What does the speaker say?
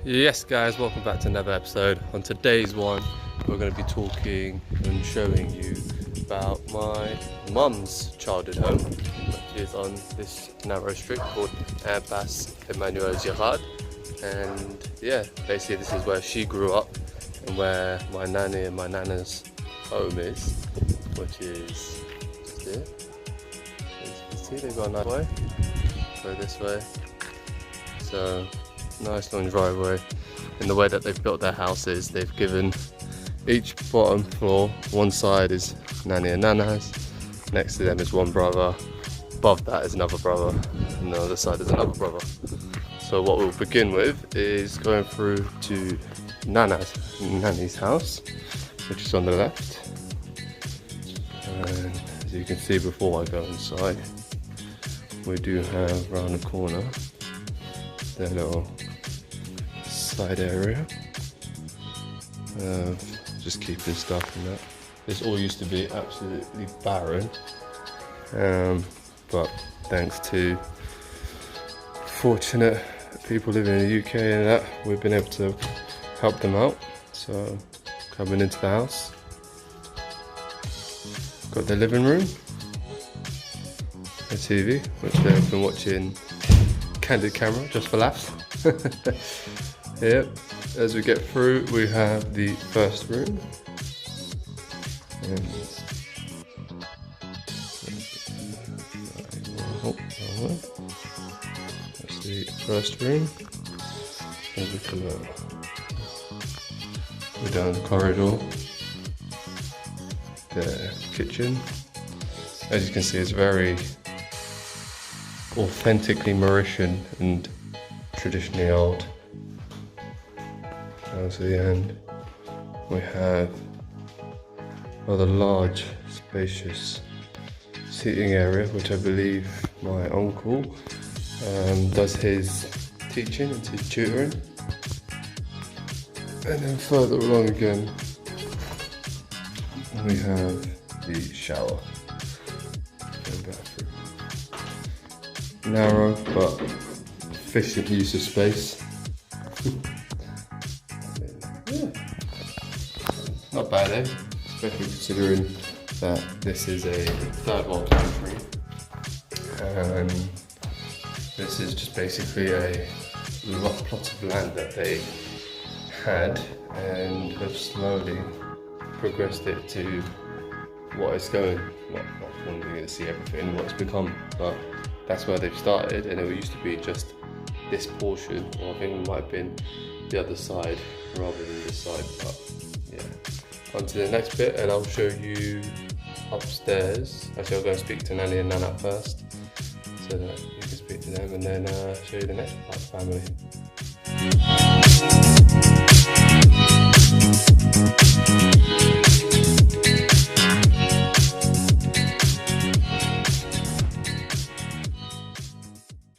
Yes guys, welcome back to another episode. On today's one, we're going to be talking and showing you about my mum's childhood home, which is on this narrow street called Impasse Emmanuel Girard. And yeah, basically this is where she grew up and where my nanny and my nana's home is, which is just here. As you can see, they've got a nice way. Go this way. So nice long driveway. In the way that they've built their houses, they've given each bottom floor, one side is nanny and nana's, next to them is one brother, above that is another brother, and the other side is another brother. So what we'll begin with is going through to nanny's house, which is on the left. And as you can see before I go inside, we do have around the corner their little side area, just keeping stuff in that. This all used to be absolutely barren, but thanks to fortunate people living in the UK and that, we've been able to help them out. So coming into the house, got their living room, the TV, which they've been watching candid camera just for laughs. Yep, as we get through, we have the first room. And that's the first room. As we come out, we're down the corridor. The kitchen. As you can see, it's very authentically Mauritian and traditionally old. Down to the end, we have a rather large, spacious seating area, which I believe my uncle does his teaching and his tutoring. And then further along again, we have the shower and bathroom. Narrow but efficient use of space. Yeah. Not bad, eh? Especially considering that this is a third world country and this is just basically a plot of land that they had and have slowly progressed it to what it's going. Not wanting to see everything, what it's become, but that's where they've started, and it used to be just this portion, or I think it might have been the other side rather than this side, but yeah. On to the next bit and I'll show you upstairs. Actually, I'll go and speak to Nanny and Nana first so that you can speak to them, and then show you the next part of the family.